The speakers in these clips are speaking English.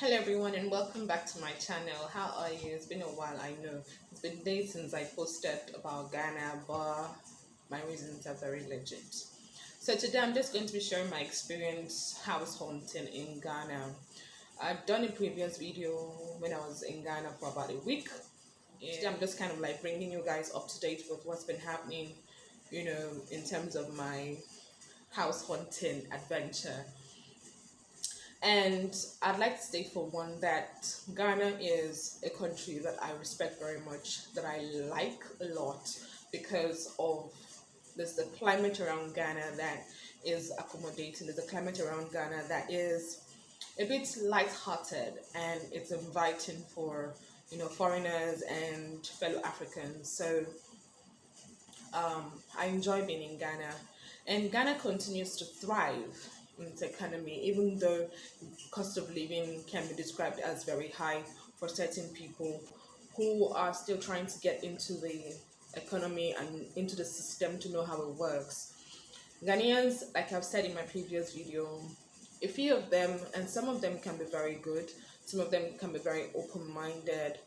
Hello everyone and welcome back to my channel. How are you? It's been a while, I know. It's been days since I posted about Ghana, but my reasons are very legit. So today I'm just going to be sharing my experience house hunting in Ghana. I've done a previous video when I was in Ghana for about a week. Today I'm just kind of like bringing you guys up to date with what's been happening, in terms of my house hunting adventure. And I'd like to state for one that Ghana is a country that I respect very much, that I like a lot because of there's the climate around Ghana that is accommodating, there's a climate around Ghana that is a bit light-hearted and it's inviting for foreigners and fellow Africans. So I enjoy being in Ghana, and Ghana continues to thrive in its economy, even though cost of living can be described as very high for certain people who are still trying to get into the economy and into the system to know how it works. Ghanaians, like I've said in my previous video, a few of them, and some of them can be very good, some of them can be very open-minded,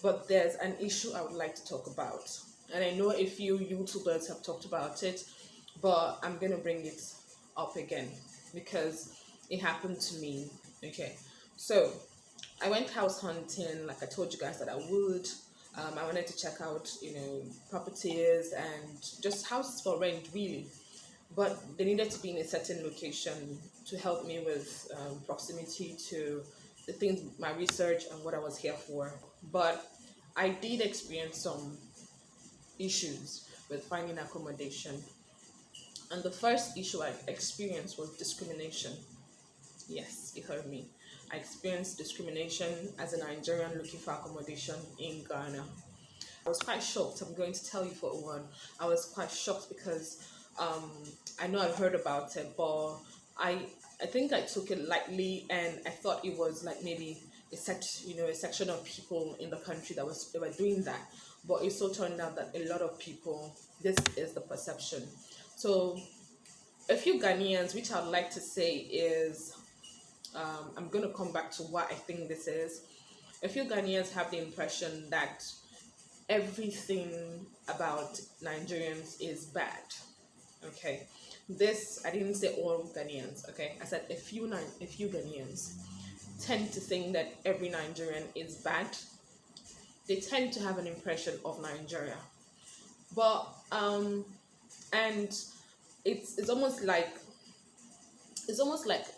but there's an issue I would like to talk about. And I know a few YouTubers have talked about it, but I'm going to bring it up again because it happened to me. Okay, so I went house hunting like I told you guys that I would. I wanted to check out, properties and just houses for rent, really. But they needed to be in a certain location to help me with proximity to the things, my research, and what I was here for. But I did experience some issues with finding accommodation. And the first issue I experienced was discrimination. Yes, you heard me. I experienced discrimination as a Nigerian looking for accommodation in Ghana. I was quite shocked. I'm going to tell you for one. I was quite shocked because I know I've heard about it, but I think I took it lightly, and I thought it was like maybe a section of people in the country they were doing that. But it so turned out that a lot of people, this is the perception. So a few Ghanaians, which I'd like to say is, I'm going to come back to what I think this is. A few Ghanaians have the impression that everything about Nigerians is bad. Okay, this, I didn't say all Ghanaians. Okay, I said a few Ghanaians tend to think that every Nigerian is bad. They tend to have an impression of Nigeria, but and it's almost like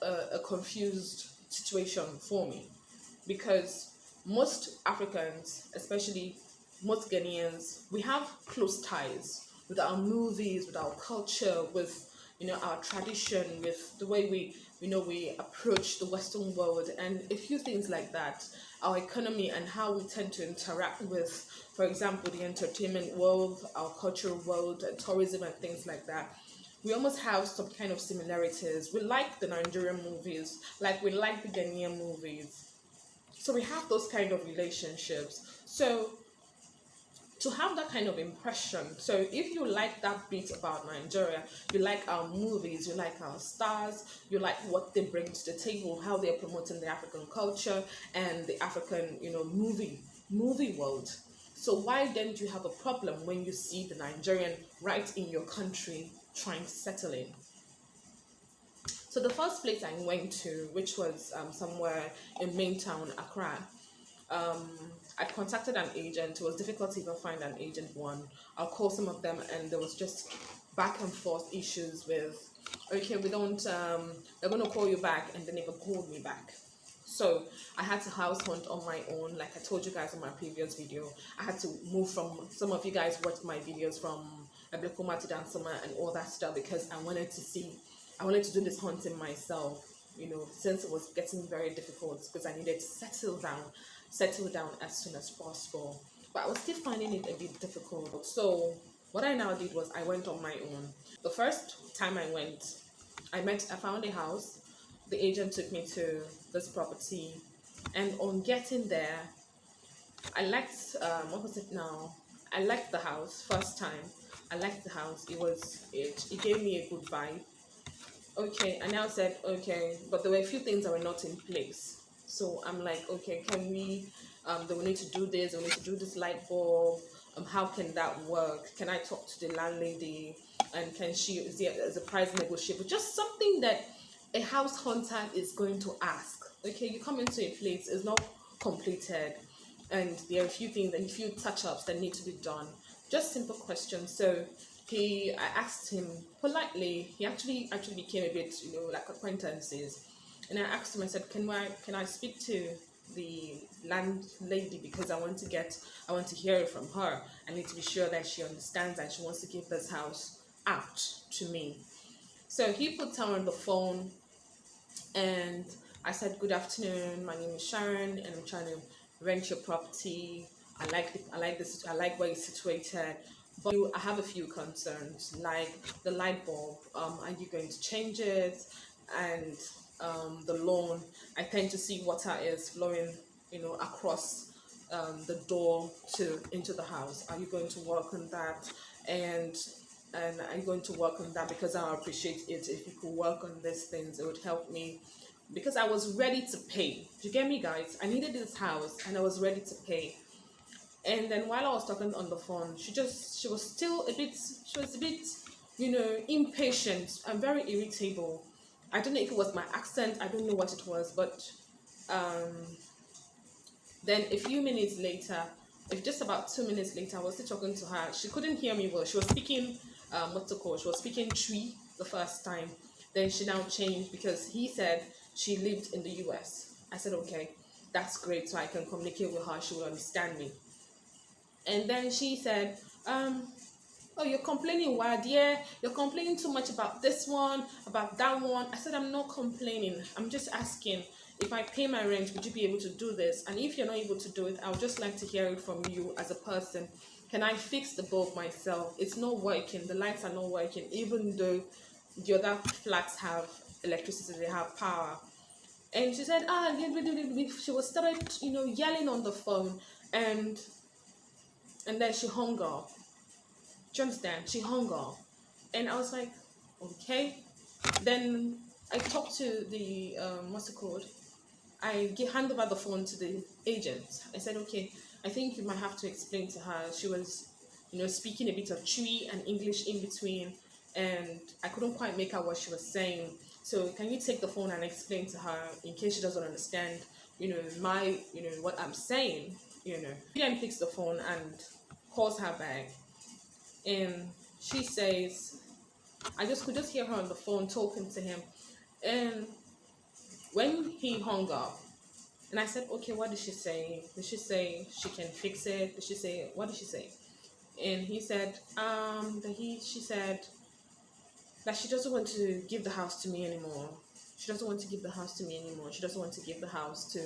a confused situation for me, because most Africans, especially most Ghanaians, we have close ties with our movies, with our culture, with our tradition, with the way we approach the Western world, and a few things like that. Our economy and how we tend to interact with, for example, the entertainment world, our cultural world, and tourism and things like that. We almost have some kind of similarities. We like the Nigerian movies, like we like the Ghanaian movies. So we have those kind of relationships. So to have that kind of impression, so if you like that bit about Nigeria, you like our movies, you like our stars, you like what they bring to the table, how they're promoting the African culture and the African, movie world. So why then do you have a problem when you see the Nigerian right in your country trying to settle in? So the first place I went to, which was somewhere in main town, Accra, I contacted an agent. It was difficult to even find an agent one. I'll call some of them, and there was just back and forth issues with, okay, we don't, they're going to call you back, and they never called me back. So I had to house hunt on my own, like I told you guys in my previous video. I had to move from, some of you guys watched my videos from Ablekuma to Dansoma and all that stuff, because I wanted to do this hunting myself, since it was getting very difficult, because I needed to settle down as soon as possible. But I was still finding it a bit difficult. So what I now did was I went on my own. The first time I went, I found a house. The agent took me to this property, and on getting there, I liked, what was it now? I liked the house first time. I liked the house. It gave me a good vibe. Okay, I now said, okay, but there were a few things that were not in place. So I'm like, okay, can we, they will need to do this, they will need to do this light bulb. How can that work? Can I talk to the landlady? And can she, is there as a price negotiable? Just something that a house hunter is going to ask. Okay, you come into a place, it's not completed, and there are a few things and a few touch-ups that need to be done. Just simple questions. So I asked him politely. He actually became a bit, like acquaintances. And I asked him, I said, can I speak to the landlady, because I want to hear it from her. I need to be sure that she understands and she wants to give this house out to me. So he put her on the phone, and I said, "Good afternoon. My name is Sharon, and I'm trying to rent your property. I like where it's situated, but I have a few concerns, like the light bulb. Are you going to change it? And the lawn. I tend to see water is flowing, across the door to into the house. Are you going to work on that? And I'm going to work on that, because I appreciate it if you could work on these things. It would help me, because I was ready to pay. Do you get me, guys? I needed this house and I was ready to pay. And then while I was talking on the phone, she was still a bit, impatient and very irritable. I don't know if it was my accent, I don't know what it was, but um, then a few minutes later, if just about 2 minutes later, I was still talking to her. She couldn't hear me well. She was speaking, what's it called? She was speaking Tree the first time. Then she now changed, because he said she lived in the US. I said, okay, that's great. So I can communicate with her. She will understand me. And then she said, oh, you're complaining, why, dear? You're complaining too much about this one, about that one. I said, I'm not complaining. I'm just asking, if I pay my rent, would you be able to do this? And if you're not able to do it, I would just like to hear it from you as a person. Can I fix the bulb myself? It's not working. The lights are not working, even though the other flats have electricity, they have power. And she said, she was started, yelling on the phone, and then she hung up. Do you understand? She hung up. And I was like, okay. Then I talked to the, what's it called? Hand over the phone to the agent. I said, okay, I think you might have to explain to her. She was, speaking a bit of Twi and English in between, and I couldn't quite make out what she was saying. So can you take the phone and explain to her, in case she doesn't understand, what I'm saying, He then picks the phone and calls her back, and she says, I just could just hear her on the phone talking to him. And when he hung up, and I said, okay, what did she say? Did she say she can fix it? Did she say, what did she say? And he said, she said that she doesn't want to give the house to me anymore. She doesn't want to give the house to me anymore. She doesn't want to give the house to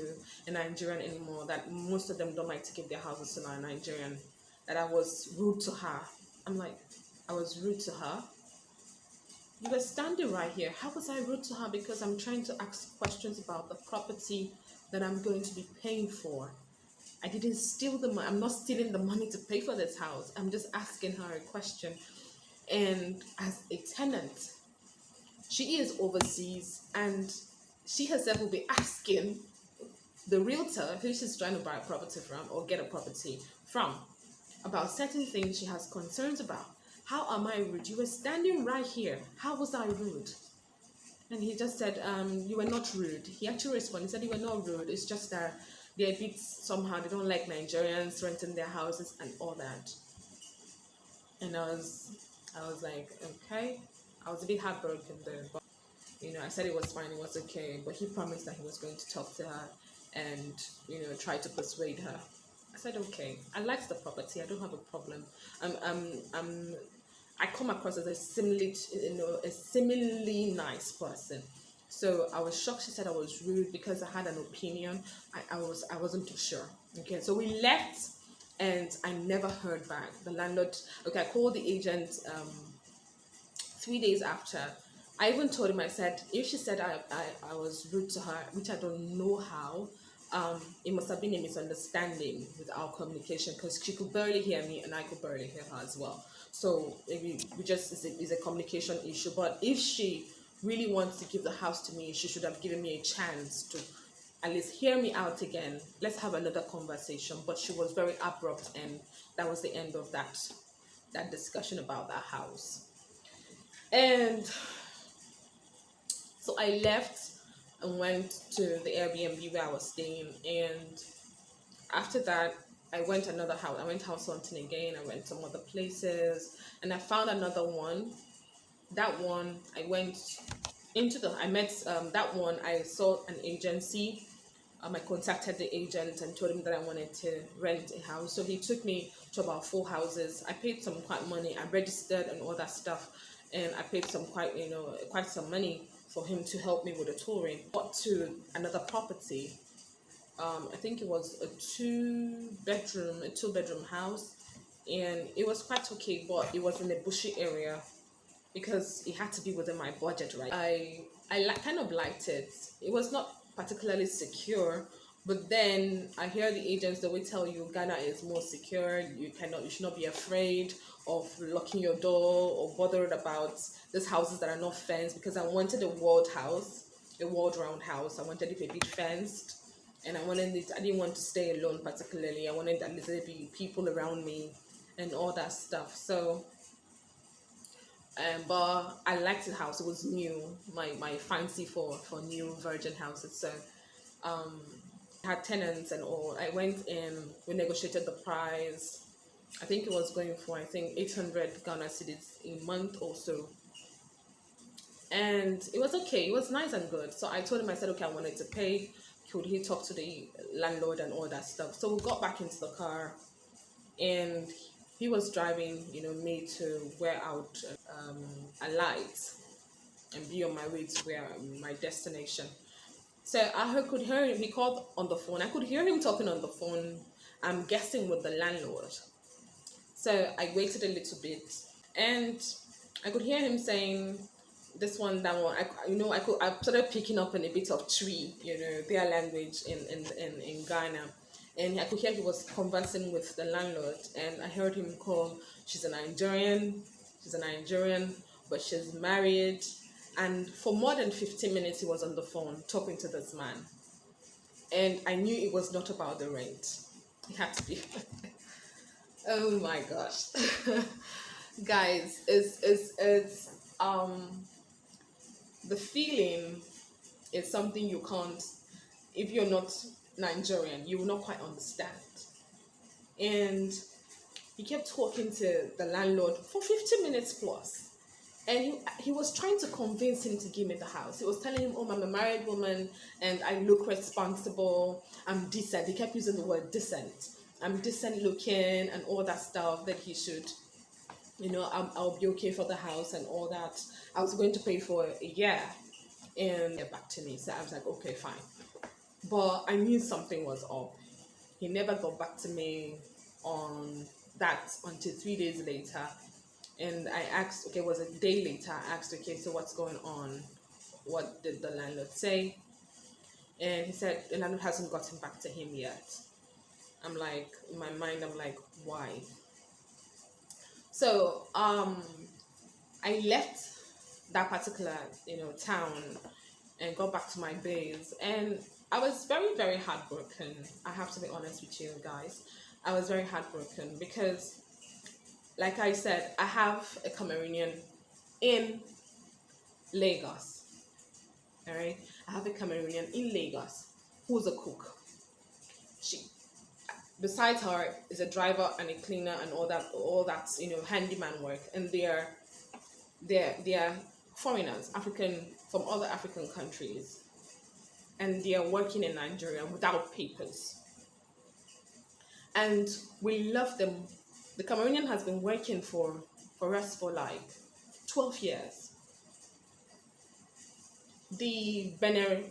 a Nigerian anymore. That most of them don't like to give their houses to a Nigerian. That I was rude to her. I'm like, I was rude to her? You were standing right here. How was I rude to her? Because I'm trying to ask questions about the property that I'm going to be paying for. I didn't steal the money. I'm not stealing the money to pay for this house. I'm just asking her a question. And as a tenant, she is overseas, and she herself will be asking the realtor who she's trying to buy a property from or get a property from about certain things she has concerns about. How am I rude? You were standing right here. How was I rude? And he just said, you were not rude. He actually responded, he said, you were not rude. It's just that they're a bit somehow, they don't like Nigerians renting their houses and all that. And I was like, okay. I was a bit heartbroken there, but I said it was fine, it was okay. But he promised that he was going to talk to her and try to persuade her. I said, okay. I liked the property. I don't have a problem. I come across as a similarly nice person. So I was shocked she said I was rude because I had an opinion. I wasn't too sure. Okay, so we left, and I never heard back. The landlord. Okay, I called the agent 3 days after. I even told him, I said, if she said I was rude to her, which I don't know how, it must have been a misunderstanding with our communication, because she could barely hear me and I could barely hear her as well. So maybe it's a communication issue. But if she really wants to give the house to me, she should have given me a chance to at least hear me out again. Let's have another conversation. But she was very abrupt, and that was the end of that discussion about that house. And so I left and went to the Airbnb where I was staying. And after that, I went another house. I went house hunting again. I went some other places, and I found another one. That one, I went I met that one. I saw an agency. I contacted the agent and told him that I wanted to rent a house. So he took me to about 4 houses. I paid some quite money. I registered and all that stuff, and I paid some quite some money for him to help me with the touring. Got to another property. I think it was a two bedroom house, and it was quite okay, but it was in a bushy area because it had to be within my budget, right? Kind of liked it. It was not particularly secure, but then I hear the agents, they will tell you Ghana is more secure. You should not be afraid of locking your door or bothered about these houses that are not fenced, because I wanted a walled round house. I wanted it a bit fenced, and I didn't want to stay alone particularly. I wanted at least there be people around me and all that stuff. So but I liked the house. It was new. My fancy for new virgin houses. So had tenants and all. I went in, we negotiated the price. I think it was going for 800 Ghana cedis a month or so. And it was okay. It was nice and good. So I told him, I said, okay, I wanted to pay. Could he talk to the landlord and all that stuff? So we got back into the car, and he was driving, me to where I would alight and be on my way to where my destination. So could hear him. He called on the phone. I could hear him talking on the phone. I'm guessing with the landlord. So I waited a little bit, and I could hear him saying this one, that one. I started picking up on a bit of Twi, their language in Ghana. And I could hear he was conversing with the landlord, and I heard him call, she's a Nigerian, but she's married. And for more than 15 minutes, he was on the phone talking to this man. And I knew it was not about the rent. It had to be. Oh my gosh. Guys, it's the feeling is something you can't, if you're not Nigerian, you will not quite understand. And he kept talking to the landlord for 50 minutes plus. And he was trying to convince him to give me the house. He was telling him, oh, I'm a married woman and I look responsible. I'm decent. He kept using the word decent. I'm decent looking and all that stuff, that he should, I'll be okay for the house and all that. I was going to pay for a year and get back to me. So I was like, okay, fine. But I knew something was up. He never got back to me on that until 3 days later. And I asked, okay, it was a day later, I asked, okay, so what's going on? What did the landlord say? And he said the landlord hasn't gotten back to him yet. I'm like, in my mind, I'm like, why? So I left that particular, town and got back to my base. And I was very, very heartbroken. I have to be honest with you guys. I was very heartbroken because, like I said, I have a Cameroonian in Lagos. All right, I have a Cameroonian in Lagos who's a cook. She, besides her, is a driver and a cleaner and all that handyman work. And they're foreigners, from other African countries, and they are working in Nigeria without papers. And we love them. The Cameroonian has been working for us for like 12 years. The Benin,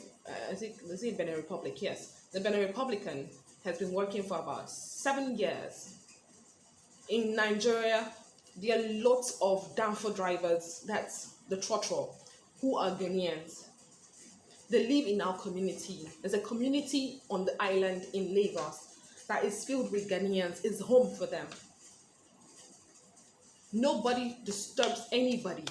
is it Benin Republic? Yes. The Benin Republican has been working for about 7 years. In Nigeria, there are lots of danfo drivers, that's the trotro, who are Ghanaians. They live in our community. There's a community on the island in Lagos that is filled with Ghanaians. It's home for them. Nobody disturbs anybody.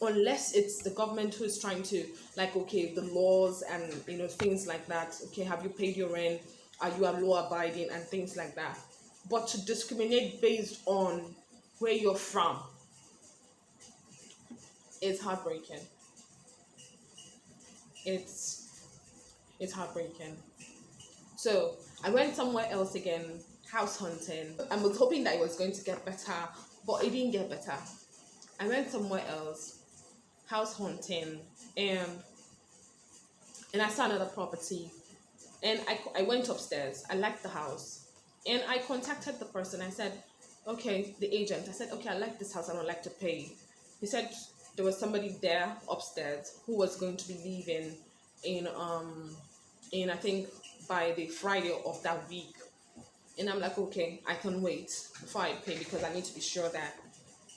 unless it's the government who is trying to, like, okay, the laws and things like that. Okay, have you paid your rent? Are you law abiding and things like that? But to discriminate based on where you're from is heartbreaking. It's heartbreaking. So I went somewhere else again, house hunting. I was hoping that it was going to get better, but it didn't get better. I went somewhere else, house hunting, and I saw another property, and I went upstairs. I liked the house, and I contacted the person. I said, okay, the agent. I said, okay, I like this house. I don't like to pay. He said there was somebody there upstairs who was going to be leaving in I think by the Friday of that week. And I'm like, okay, I can wait before I pay, because I need to be sure that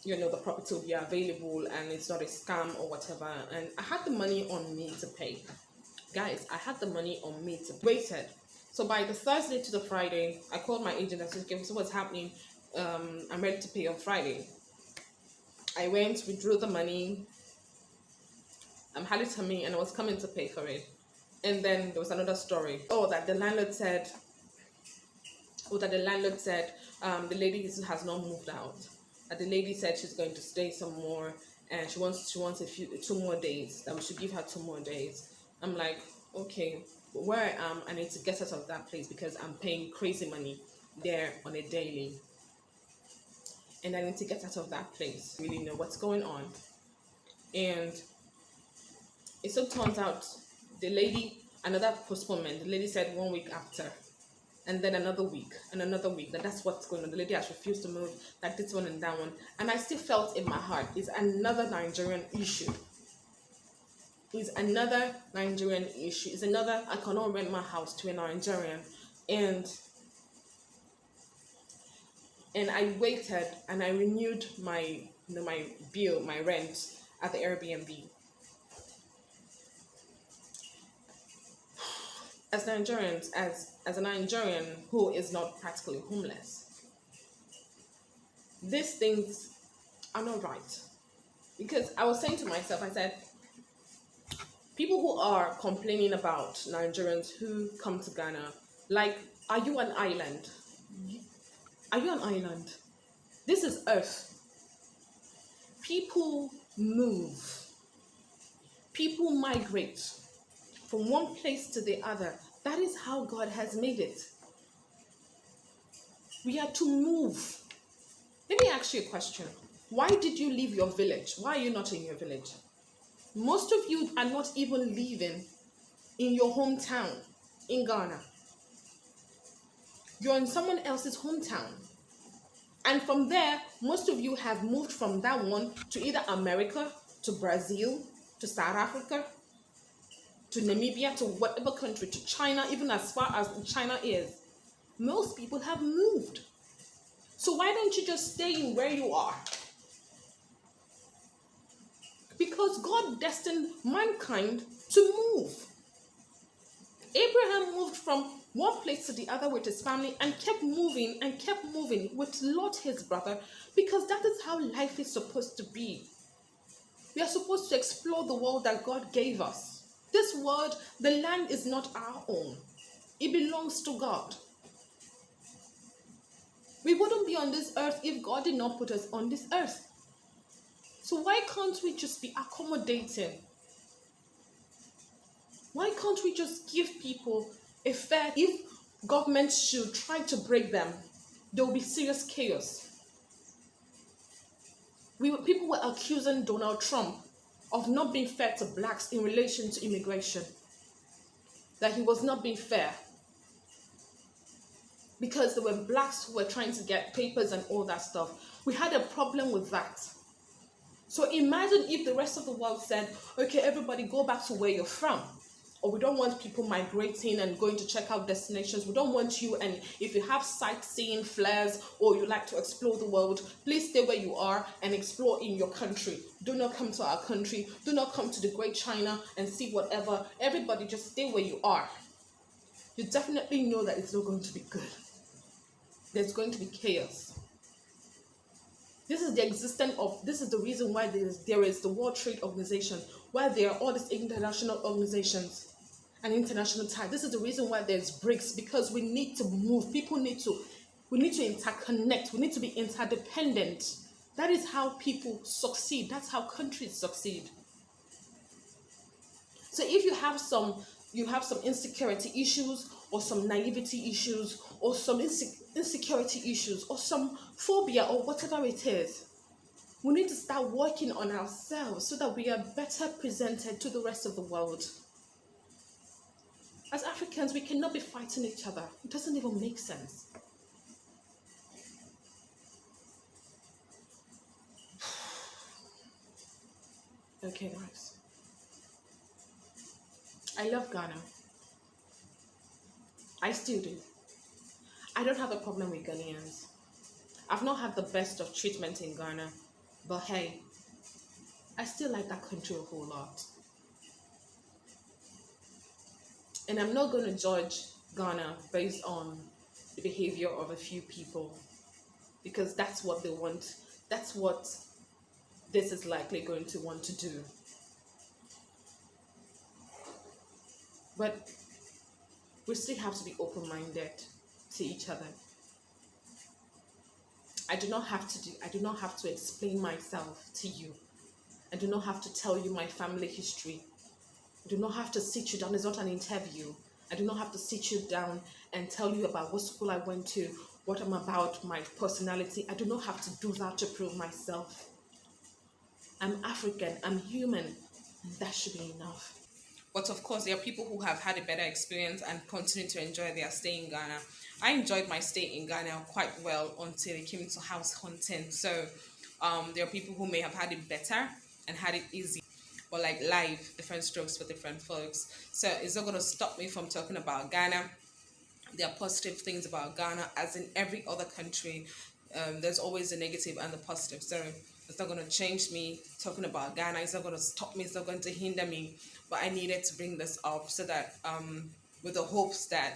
the property will be available and it's not a scam or whatever. And I had the money on me to pay. Guys, I had the money on me to waited. So by the Thursday to the Friday, I called my agent and said, okay, so what's happening? I'm ready to pay on Friday. I went, withdrew the money, had it to me, and I was coming to pay for it. And then there was another story. That the landlord said the lady has not moved out. That the lady said she's going to stay some more, and she wants 2 more days. That we should give her 2 more days. I'm like, okay, but where I am, I need to get out of that place because I'm paying crazy money there on a daily, and I need to get out of that place. Really know what's going on. And it so turns out the lady, another postponement. The lady said 1 week after, and then another week and another week. That's what's going on. The lady has refused to move, like this one and that one. And I still felt in my heart, it's another Nigerian issue. It's another Nigerian issue. It's another, I cannot rent my house to a Nigerian. And I waited, and I renewed my my bill, my rent at the Airbnb. As Nigerians, as a Nigerian who is not practically homeless, these things are not right. Because I was saying to myself, I said, people who are complaining about Nigerians who come to Ghana, like, are you an island? Are you an island? This is Earth. People move. People migrate from one place to the other. That is how God has made it. We are to move. Let me ask you a question. Why did you leave your village? Why are you not in your village? Most of you are not even living in your hometown in Ghana. You're in someone else's hometown. And from there, most of you have moved from that one to either America, to Brazil, to South Africa, to Namibia, to whatever country, to China, even as far as China is. Most people have moved. So why don't you just stay in where you are? Because God destined mankind to move. Abraham moved from one place to the other with his family and kept moving with Lot, his brother, because that is how life is supposed to be. We are supposed to explore the world that God gave us. This world, the land is not our own. It belongs to God. We wouldn't be on this earth if God did not put us on this earth. So why can't we just be accommodating? Why can't we just give people a fair... If government should try to break them, there will be serious chaos. People were accusing Donald Trump of not being fair to blacks in relation to immigration. That he was not being fair. Because there were blacks who were trying to get papers and all that stuff. We had a problem with that. So imagine if the rest of the world said, okay, everybody go back to where you're from. Or we don't want people migrating and going to check out destinations. We don't want you, and if you have sightseeing flares or you like to explore the world, please stay where you are and explore in your country. Do not come to our country. Do not come to the Great China and see whatever. Everybody just stay where you are. You definitely know that it's not going to be good. There's going to be chaos. This is the reason why there is the World Trade Organization, why there are all these international organizations and international ties. This is the reason why there's BRICS, because we need to move. We need to interconnect. We need to be interdependent. That is how people succeed. That's how countries succeed. So if you have some insecurity issues, or some naivety issues, or some insecurity issues, or some phobia, or whatever it is, we need to start working on ourselves so that we are better presented to the rest of the world. As Africans, we cannot be fighting each other. It doesn't even make sense. Okay, guys. I love Ghana. I still do. I don't have a problem with Ghanaians. I've not had the best of treatment in Ghana, but hey, I still like that country a whole lot. And I'm not going to judge Ghana based on the behavior of a few people, because that's what they want. That's what this is likely going to want to do. But we still have to be open-minded to each other. I do not have to explain myself to you. I do not have to tell you my family history. I do not have to sit you down. It's not an interview. I do not have to sit you down and tell you about what school I went to, what I'm about, my personality. I do not have to do that to prove myself. I'm African, I'm human, and that should be enough. But of course, there are people who have had a better experience and continue to enjoy their stay in Ghana. I enjoyed my stay in Ghana quite well until it came to house hunting. So there are people who may have had it better and had it easy. But like life, different strokes for different folks. So it's not going to stop me from talking about Ghana. There are positive things about Ghana, as in every other country. There's always the negative and the positive. So it's not going to change me talking about Ghana. It's not going to stop me. It's not going to hinder me. But I needed to bring this up so that with the hopes that,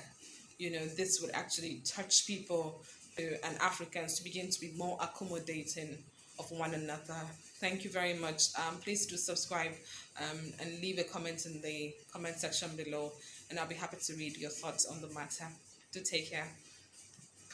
this would actually touch people and Africans to begin to be more accommodating of one another. Thank you very much. Please do subscribe and leave a comment in the comment section below, and I'll be happy to read your thoughts on the matter. Do take care.